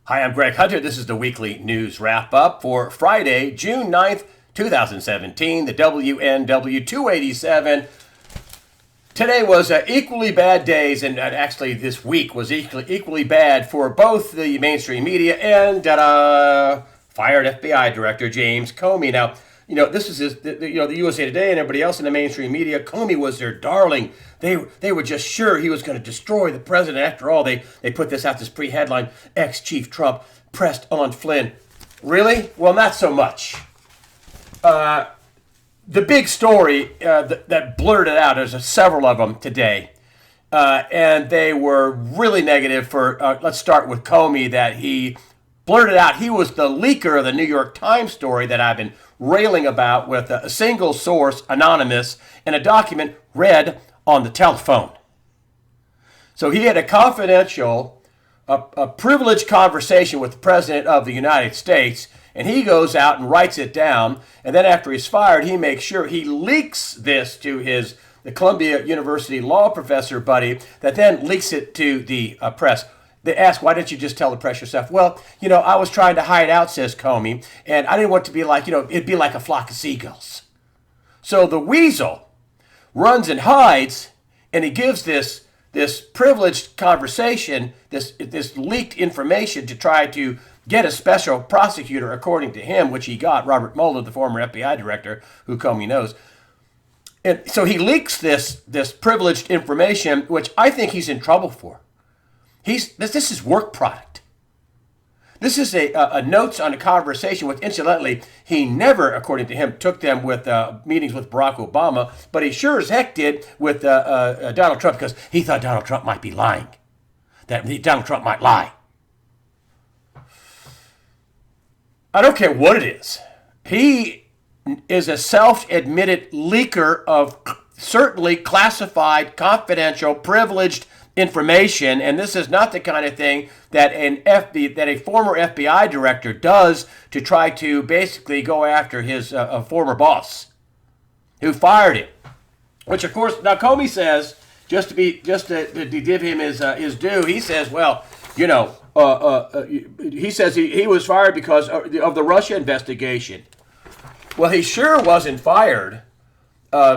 Hi, I'm Greg Hunter. This is the weekly news wrap up for Friday, June 9th, 2017, the WNW 287. Today was equally bad days, and actually this week was equally bad for both the mainstream media and fired FBI Director James Comey. Now, this is the USA Today and everybody else in the mainstream media. Comey was their darling. They were just sure he was going to destroy the president. After all, they put this out, this pre-headline, ex-Chief Trump pressed on Flynn. Really? Well, not so much. The big story that blurted out, there's several of them today, and they were really negative for, let's start with Comey, that he blurted out he was the leaker of the New York Times story that I've been railing about, with a single source, anonymous, and a document read on the telephone. So he had a confidential, a privileged conversation with the President of the United States, and he goes out and writes it down, and then after he's fired, he makes sure he leaks this to the Columbia University law professor buddy, that then leaks it to the press. They ask, why didn't you just tell the press yourself? Well, I was trying to hide out, says Comey, and I didn't want it to be like, it'd be like a flock of seagulls. So the weasel runs and hides, and he gives this privileged conversation, this leaked information, to try to get a special prosecutor, according to him, which he got, Robert Mueller, the former FBI director, who Comey knows. And so he leaks this privileged information, which I think he's in trouble for. This is work product. This is a notes on a conversation, which incidentally, he never, according to him, took them with meetings with Barack Obama, but he sure as heck did with Donald Trump, because he thought Donald Trump might be lying, that Donald Trump might lie. I don't care what it is. He is a self-admitted leaker of certainly classified, confidential, privileged information, and this is not the kind of thing that a former FBI director does to try to basically go after his former boss, who fired him. Which, of course, now Comey says, just to give him his due, he says, well, he says he was fired because of the Russia investigation. Well, he sure wasn't fired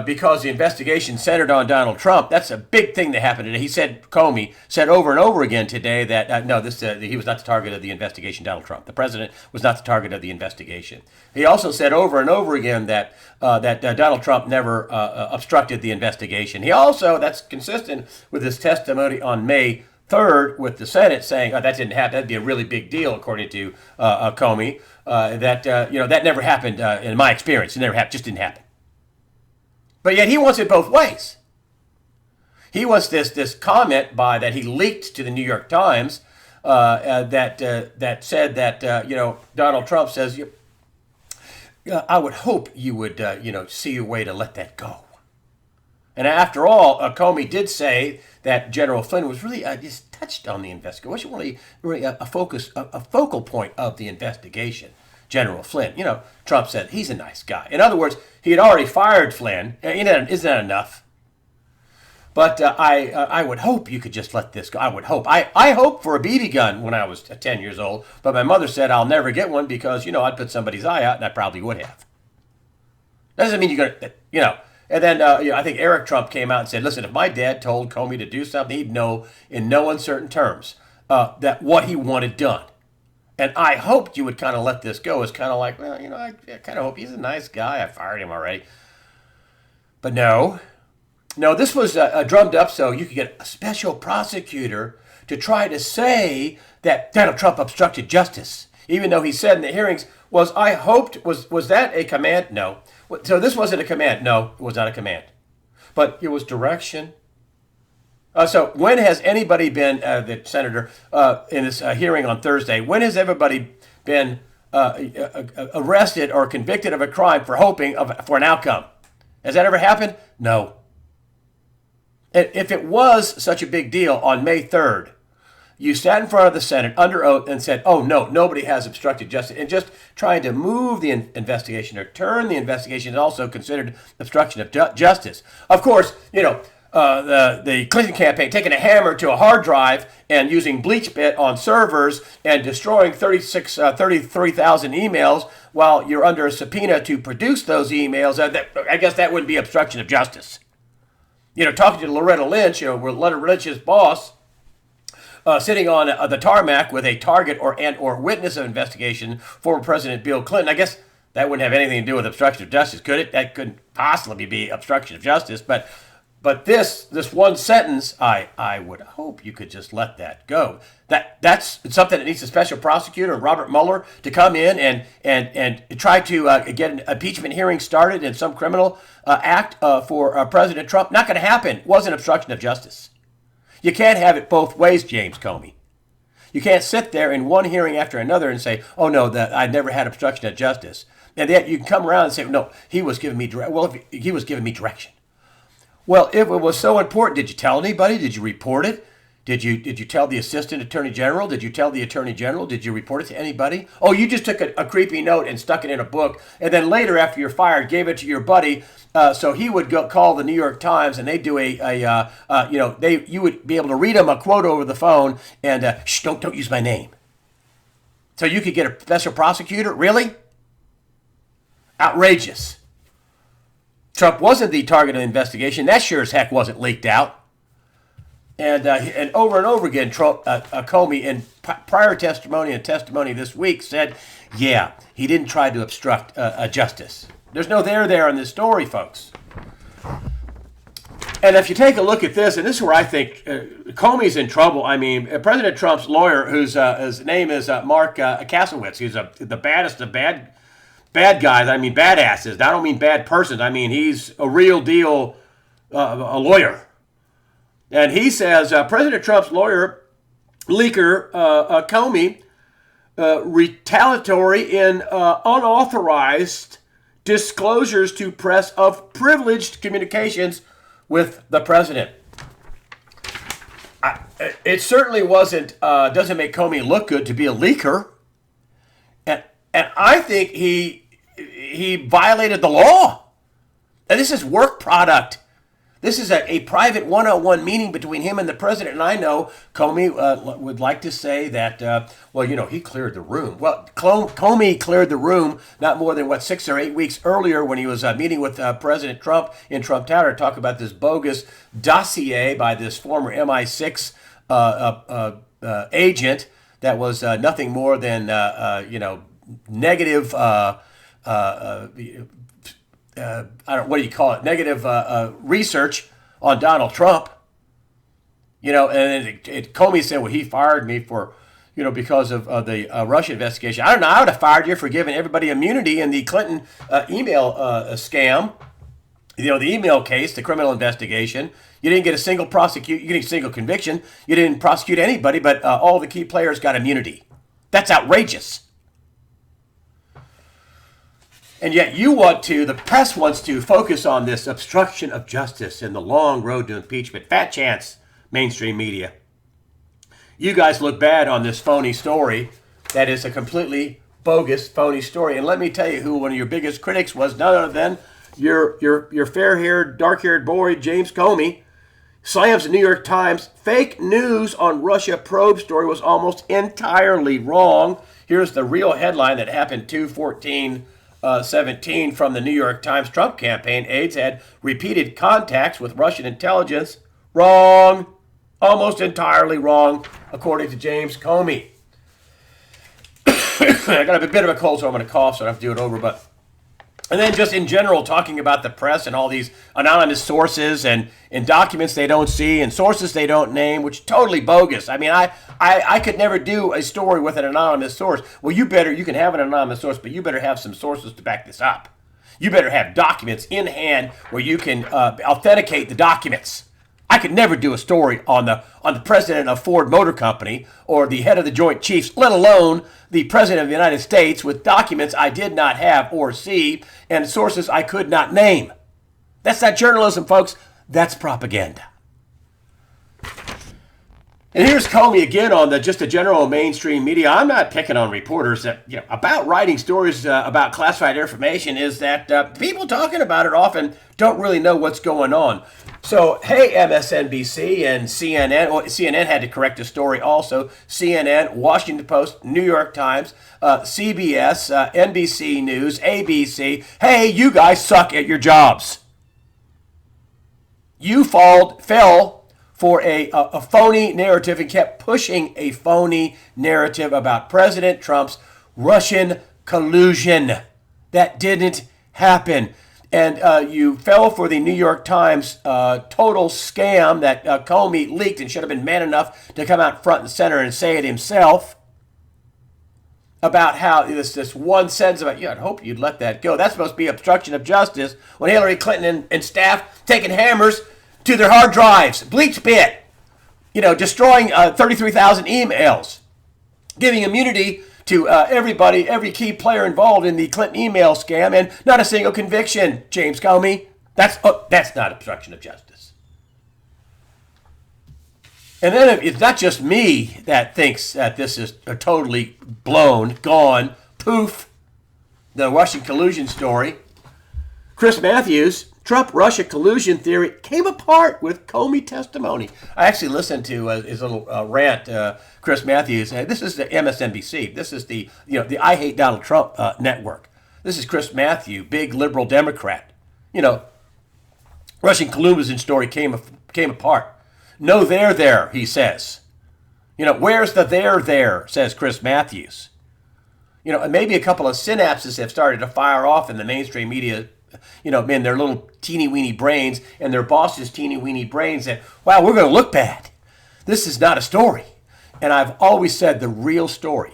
because the investigation centered on Donald Trump. That's a big thing that happened today. Comey said over and over again today that he was not the target of the investigation, Donald Trump. The president was not the target of the investigation. He also said over and over again that Donald Trump never obstructed the investigation. He also, that's consistent with his testimony on May 3rd with the Senate, saying that didn't happen. That'd be a really big deal, according to Comey. That never happened in my experience. It never happened. Just didn't happen. But yet he wants it both ways. He wants this comment that he leaked to the New York Times that said that Donald Trump says, I would hope you would see a way to let that go. And after all, Comey did say that General Flynn was really just touched on the investigation. It wasn't really a focal point of the investigation. General Flynn, Trump said he's a nice guy. In other words, he had already fired Flynn. Isn't that enough? But I would hope you could just let this go. I would hope. I hoped for a BB gun when I was 10 years old, but my mother said I'll never get one because, I'd put somebody's eye out, and I probably would have. Doesn't mean you're going to, And then I think Eric Trump came out and said, listen, if my dad told Comey to do something, he'd know in no uncertain terms that what he wanted done. And I hoped you would kind of let this go. It's kind of like, well, I kind of hope he's a nice guy. I fired him already. But no, this was drummed up so you could get a special prosecutor to try to say that Donald Trump obstructed justice, even though he said in the hearings, was that a command? No. So this wasn't a command. No, it was not a command. But it was direction. So when has anybody been, the senator, in this hearing on Thursday, when has everybody been arrested or convicted of a crime for hoping for an outcome? Has that ever happened? No. If it was such a big deal on May 3rd, you sat in front of the Senate under oath and said, oh, no, nobody has obstructed justice. And just trying to move the investigation or turn the investigation is also considered obstruction of justice. Of course, the Clinton campaign taking a hammer to a hard drive and using BleachBit on servers and destroying 33,000 emails while you're under a subpoena to produce those emails, I guess that wouldn't be obstruction of justice. Talking to Loretta Lynch, Loretta Lynch's boss, sitting on the tarmac with a target or witness of investigation, former President Bill Clinton. I guess that wouldn't have anything to do with obstruction of justice, could it? That couldn't possibly be obstruction of justice. But this one sentence, I would hope you could just let that go. That's something that needs a special prosecutor, Robert Mueller, to come in and try to get an impeachment hearing started in some criminal act for President Trump. Not going to happen. It wasn't obstruction of justice. You can't have it both ways, James Comey. You can't sit there in one hearing after another and say, oh, no, I never had obstruction of justice. And yet you can come around and say, no, he was giving me he was giving me direction. Well, if it was so important, did you tell anybody? Did you report it? Did you tell the Assistant Attorney General? Did you tell the Attorney General? Did you report it to anybody? Oh, you just took a creepy note and stuck it in a book, and then later, after you're fired, gave it to your buddy, so he would go call the New York Times, and they'd do you would be able to read him a quote over the phone, and shh, don't use my name. So you could get a special prosecutor? Really? Outrageous. Trump wasn't the target of the investigation. That sure as heck wasn't leaked out. And over again, Trump, Comey, in prior testimony and testimony this week, said, yeah, he didn't try to obstruct justice. There's no there in this story, folks. And if you take a look at this, and this is where I think Comey's in trouble. I mean, President Trump's lawyer, his name is Mark Kasowitz, he's the baddest of bad guys. I mean, badasses. I don't mean bad persons. I mean, he's a real deal a lawyer. And he says President Trump's lawyer, leaker Comey, retaliatory in unauthorized disclosures to press of privileged communications with the president. It certainly doesn't make Comey look good to be a leaker. And I think he violated the law. And this is work product. This is a private one-on-one meeting between him and the president. And I know Comey would like to say that, he cleared the room. Well, Comey cleared the room not more than, 6 or 8 weeks earlier when he was meeting with President Trump in Trump Tower to talk about this bogus dossier by this former MI6 agent that was nothing more than, negative, negative research on Donald Trump. And Comey said, well, he fired me for, because of the Russia investigation. I don't know. I would have fired you for giving everybody immunity in the Clinton email scam. The email case, the criminal investigation. You didn't get a single prosecute. You get a single conviction. You didn't prosecute anybody, but all the key players got immunity. That's outrageous. And yet the press wants to focus on this obstruction of justice and the long road to impeachment. Fat chance, mainstream media. You guys look bad on this phony story that is a completely bogus, phony story. And let me tell you who one of your biggest critics was, none other than your fair-haired, dark-haired boy, James Comey. Slams the New York Times. Fake news on Russia probe story was almost entirely wrong. Here's the real headline that happened 2/14/17 from the New York Times. Trump campaign aides had repeated contacts with Russian intelligence. Wrong. Almost entirely wrong, according to James Comey. I got a bit of a cold, so I'm going to cough, so I don't have to do it over. And then just in general, talking about the press and all these anonymous sources and documents they don't see and sources they don't name, which is totally bogus. I mean, I could never do a story with an anonymous source. Well, you can have an anonymous source, but you better have some sources to back this up. You better have documents in hand where you can authenticate the documents. I could never do a story on the president of Ford Motor Company or the head of the Joint Chiefs, let alone the president of the United States, with documents I did not have or see and sources I could not name. That's not journalism, folks. That's propaganda. And here's Comey again on just the general mainstream media. I'm not picking on reporters that about writing stories about classified information. Is that people talking about it often don't really know what's going on. So hey, MSNBC and CNN. Well, CNN had to correct the story also. CNN, Washington Post, New York Times, CBS, NBC News, ABC. Hey, you guys suck at your jobs. You fell for a phony narrative and kept pushing a phony narrative about President Trump's Russian collusion. That didn't happen. And you fell for the New York Times total scam that Comey leaked and should have been man enough to come out front and center and say it himself about how this one sentence about, I'd hope you'd let that go. That's supposed to be obstruction of justice when Hillary Clinton and staff taking hammers to their hard drives, BleachBit, destroying 33,000 emails, giving immunity to everybody, every key player involved in the Clinton email scam, and not a single conviction, James Comey. That's not obstruction of justice. And then it's not just me that thinks that this is a totally blown, gone, poof, the Russian collusion story. Chris Matthews, Trump-Russia collusion theory came apart with Comey testimony. I actually listened to his little rant, Chris Matthews. This is the MSNBC. This is the I Hate Donald Trump network. This is Chris Matthews, big liberal Democrat. Russian collusion story came apart. No there, he says. Where's the there, says Chris Matthews. And maybe a couple of synapses have started to fire off in the mainstream media, in their little teeny-weeny brains and their bosses' teeny-weeny brains that, wow, we're going to look bad. This is not a story. And I've always said the real story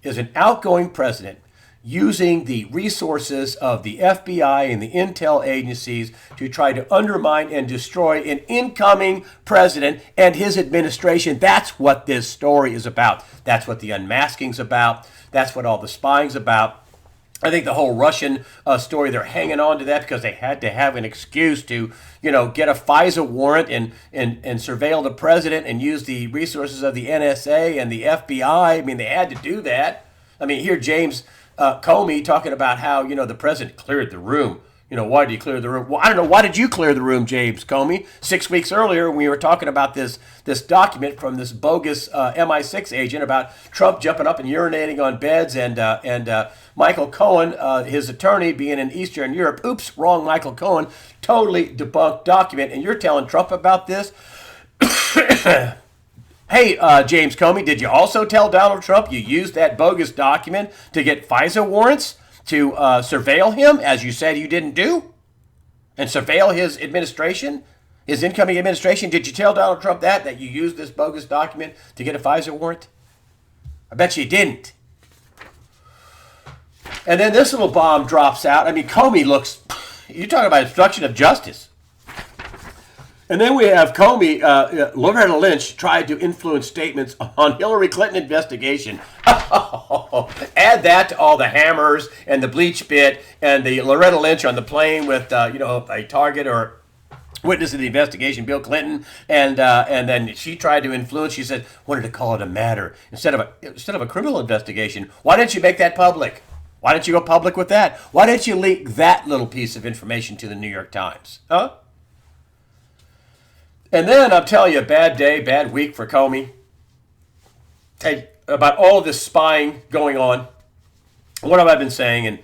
is an outgoing president using the resources of the FBI and the intel agencies to try to undermine and destroy an incoming president and his administration. That's what this story is about. That's what the unmasking's about. That's what all the spying's about. I think the whole Russian story, they're hanging on to that because they had to have an excuse to, get a FISA warrant and surveil the president and use the resources of the NSA and the FBI. I mean, they had to do that. I mean, here James Comey talking about how, the president cleared the room. Why did he clear the room? Well, I don't know. Why did you clear the room, James Comey? 6 weeks earlier, we were talking about this document from this bogus MI6 agent about Trump jumping up and urinating on beds and Michael Cohen, his attorney, being in Eastern Europe. Oops, wrong Michael Cohen. Totally debunked document. And you're telling Trump about this? Hey, James Comey, did you also tell Donald Trump you used that bogus document to get FISA warrants to surveil him, as you said you didn't do, and surveil his administration, his incoming administration? Did you tell Donald Trump that you used this bogus document to get a FISA warrant? I bet you didn't. And then this little bomb drops out. I mean, Comey looks, you're talking about obstruction of justice. And then we have Comey, Loretta Lynch tried to influence statements on Hillary Clinton investigation. Add that to all the hammers and the BleachBit and the Loretta Lynch on the plane with, a target or witness of the investigation, Bill Clinton, and then she tried to influence. She said, wanted to call it a matter instead of a criminal investigation. Why didn't you make that public? Why didn't you go public with that? Why didn't you leak that little piece of information to the New York Times? Huh? And then I'm telling you, a bad day, bad week for Comey. Hey, about all of this spying going on. What have I been saying?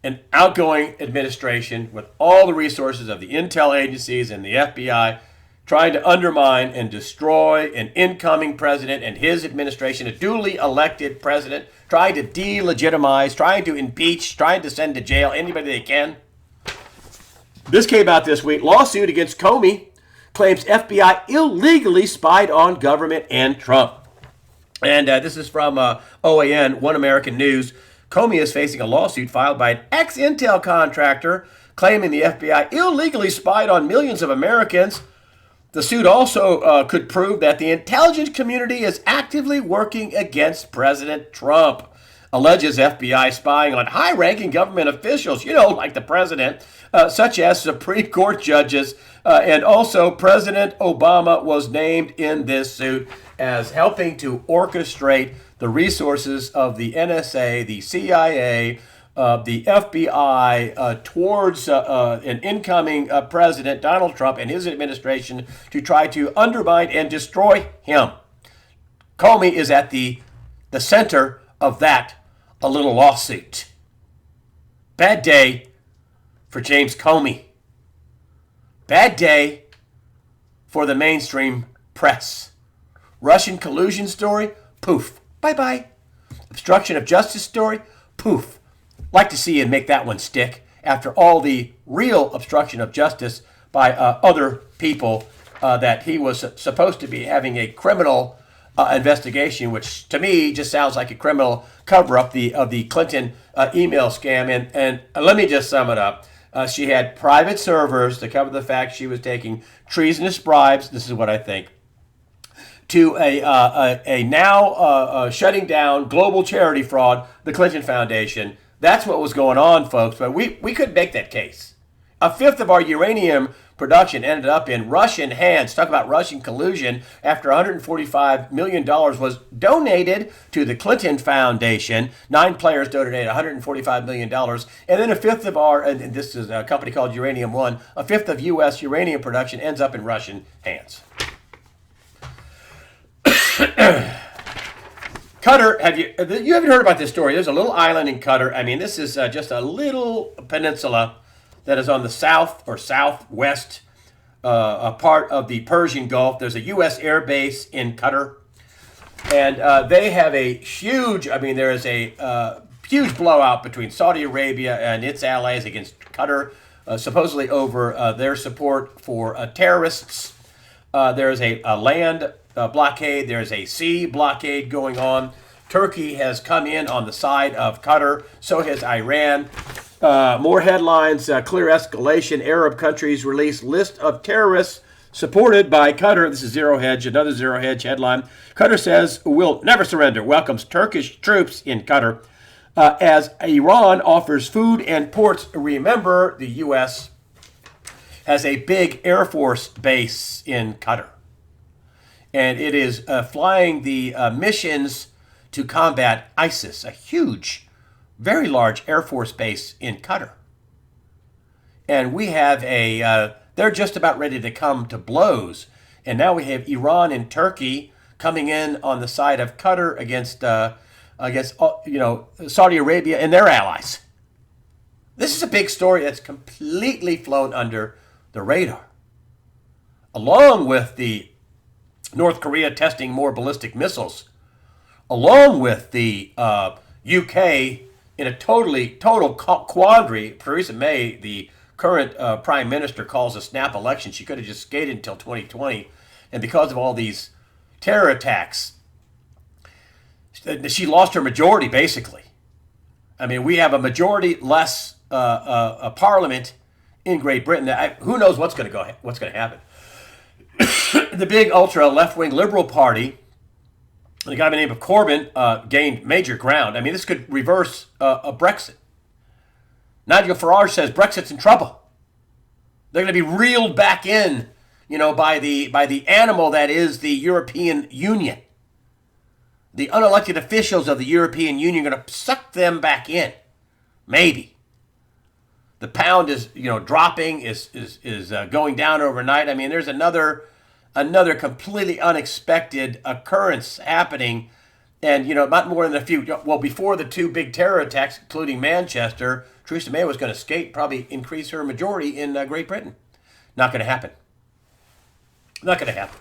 An outgoing administration with all the resources of the intel agencies and the FBI trying to undermine and destroy an incoming president and his administration, a duly elected president, trying to delegitimize, trying to impeach, trying to send to jail anybody they can. This came out this week. Lawsuit against Comey claims FBI illegally spied on government and Trump. And this is from OAN, One American News. Comey is facing a lawsuit filed by an ex-Intel contractor claiming the FBI illegally spied on millions of Americans. The suit also could prove that the intelligence community is actively working against President Trump. Alleges FBI spying on high-ranking government officials, like the president, such as Supreme Court judges, and also President Obama was named in this suit. as helping to orchestrate the resources of the NSA, the CIA, the FBI towards an incoming president, Donald Trump, and his administration to try to undermine and destroy him. Comey is at the center of that a little lawsuit. Bad day for James Comey. Bad day for the mainstream press. Russian collusion story, poof, bye-bye. Obstruction of justice story, poof. Like to see him make that one stick after all the real obstruction of justice by other people that he was supposed to be having a criminal investigation, which to me just sounds like a criminal cover-up of the Clinton email scam. And let me just sum it up. She had private servers to cover the fact she was taking treasonous bribes. This is what I think. To a now shutting down global charity fraud, the Clinton Foundation. That's what was going on, folks. But we couldn't make that case. A fifth of our uranium production ended up in Russian hands. Talk about Russian collusion after $145 million was donated to the Clinton Foundation. 9 players donated $145 million. And then a fifth of our, and this is a company called Uranium One, a fifth of U.S. uranium production ends up in Russian hands. Qatar, you haven't heard about this story. There's a little island in Qatar. I mean, this is just a little peninsula that is on the south or southwest a part of the Persian Gulf. There's a U.S. air base in Qatar. And they have a huge, there is a huge blowout between Saudi Arabia and its allies against Qatar, supposedly over their support for terrorists. There's a land blockade. There's a sea blockade going on. Turkey has come in on the side of Qatar. So has Iran. More headlines. Clear escalation. Arab countries release list of terrorists supported by Qatar. This is Zero Hedge, another Zero Hedge headline. Qatar says will never surrender. Welcomes Turkish troops in Qatar as Iran offers food and ports. Remember, the U.S. has a big Air Force base in Qatar. And it is flying the missions to combat ISIS, a huge, very large Air Force base in Qatar. And we have they're just about ready to come to blows. And now we have Iran and Turkey coming in on the side of Qatar against Saudi Arabia and their allies. This is a big story that's completely flown under the radar. Along with the North Korea testing more ballistic missiles, along with the UK in a total quandary. Theresa May, the current prime minister, calls a snap election. She could have just skated until 2020. And because of all these terror attacks, she lost her majority, basically. We have a majority less a parliament in Great Britain. Who knows what's going to happen? The big ultra left-wing Liberal Party, the guy by the name of Corbyn, gained major ground. This could reverse a Brexit. Nigel Farage says Brexit's in trouble. They're going to be reeled back in, by the animal that is the European Union. The unelected officials of the European Union are going to suck them back in. Maybe. The pound is, dropping, is going down overnight. There's another completely unexpected occurrence happening, and not more than a few. Well, before the 2 big terror attacks, including Manchester, Theresa May was going to skate, probably increase her majority in Great Britain. Not going to happen. Not going to happen.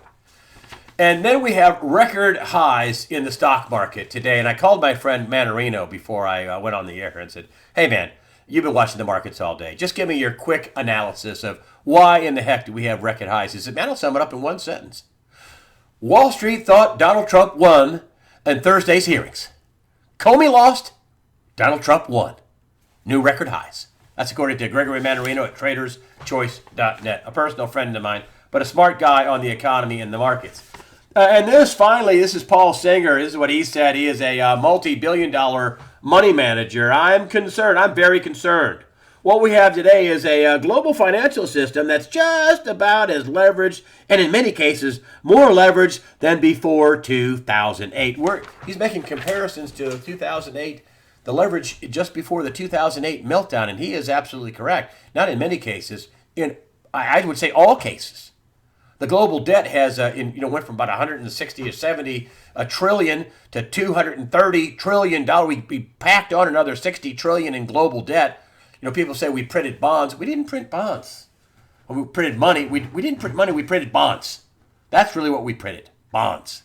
And then we have record highs in the stock market today. And I called my friend Manarino before I went on the air and said, "Hey man, you've been watching the markets all day. Just give me your quick analysis of why in the heck do we have record highs?" He said, "Man, I'll sum it up in one sentence. Wall Street thought Donald Trump won in Thursday's hearings. Comey lost, Donald Trump won. New record highs." That's according to Gregory Manarino at TradersChoice.net, a personal friend of mine, but a smart guy on the economy and the markets. And this is Paul Singer. This is what he said. He is a multi-billion-dollar money manager. I'm concerned. I'm very concerned. What we have today is a global financial system that's just about as leveraged, and in many cases, more leveraged than before 2008. He's making comparisons to 2008, the leverage just before the 2008 meltdown, and he is absolutely correct. Not in many cases, I would say all cases. The global debt has, went from about 160 or 70 trillion to 230 trillion dollars. We packed on another 60 trillion in global debt. People say we printed bonds. We didn't print bonds. When we printed money, we didn't print money. We printed bonds. That's really what we printed, bonds.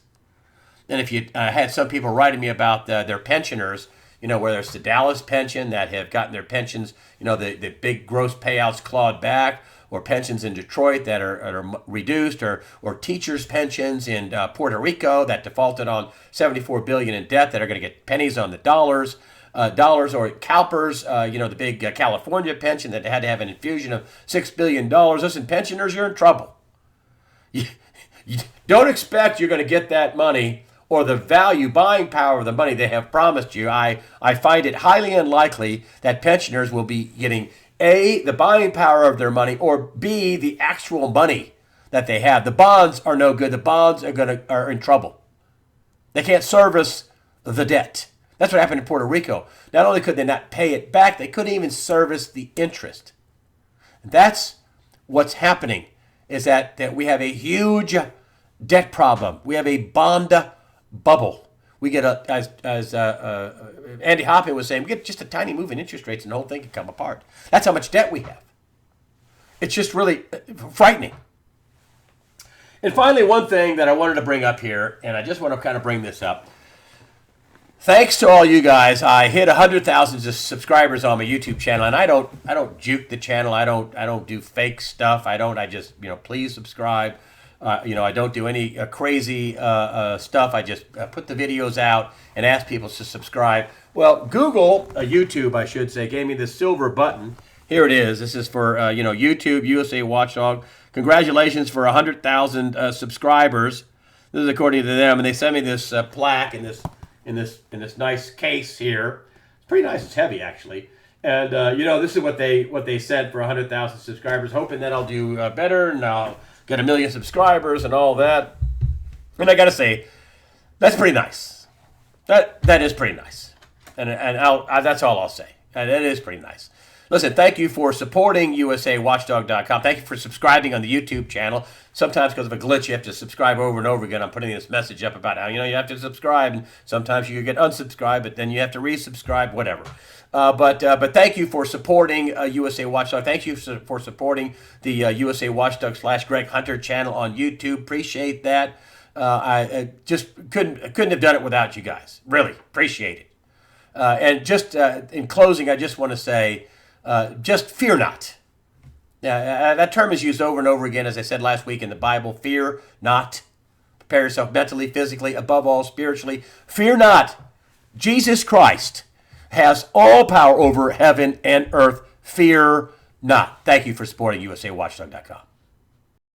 And if you had some people writing me about their pensioners, whether it's the Dallas pension that have gotten their pensions, the big gross payouts clawed back, or pensions in Detroit that are reduced, or teachers' pensions in Puerto Rico that defaulted on $74 billion in debt that are going to get pennies on the dollars, or CalPERS, the big California pension that had to have an infusion of $6 billion. Listen, pensioners, you're in trouble. You don't expect you're going to get that money or the buying power of the money they have promised you. I find it highly unlikely that pensioners will be getting A, the buying power of their money, or B, the actual money that they have. The bonds are no good. The bonds are in trouble. They can't service the debt. That's what happened in Puerto Rico. Not only could they not pay it back, they couldn't even service the interest. That's what's happening, is that we have a huge debt problem. We have a bond bubble. We get as Andy Hoppin was saying, we get just a tiny move in interest rates and the whole thing can come apart. That's how much debt we have. It's just really frightening. And finally, one thing that I wanted to bring up here, and I just want to kind of bring this up. Thanks to all you guys, I hit 100,000 subscribers on my YouTube channel, and I don't juke the channel. I don't do fake stuff. I just please subscribe. I don't do any crazy stuff. I just put the videos out and ask people to subscribe. Well, Google, YouTube, I should say, gave me this silver button. Here it is. This is for YouTube, USA Watchdog. Congratulations for 100,000 subscribers. This is according to them, and they sent me this plaque in this nice case here. It's pretty nice. It's heavy, actually. And this is what they said for 100,000 subscribers, hoping that I'll do better and I'll get 1 million subscribers and all that. And I got to say, that's pretty nice. That is pretty nice. And that's all I'll say. And it is pretty nice. Listen, thank you for supporting USAWatchdog.com. Thank you for subscribing on the YouTube channel. Sometimes because of a glitch, you have to subscribe over and over again. I'm putting this message up about how, you have to subscribe. And sometimes you get unsubscribed, but then you have to resubscribe, whatever. But thank you for supporting USA Watchdog. Thank you for supporting the USA Watchdog / Greg Hunter channel on YouTube. Appreciate that. I just couldn't have done it without you guys. Really appreciate it. And just in closing, I just want to say, just fear not. That term is used over and over again, as I said last week in the Bible. Fear not. Prepare yourself mentally, physically, above all, spiritually. Fear not. Jesus Christ has all power over heaven and earth. Fear not. Thank you for supporting USAWatchdog.com.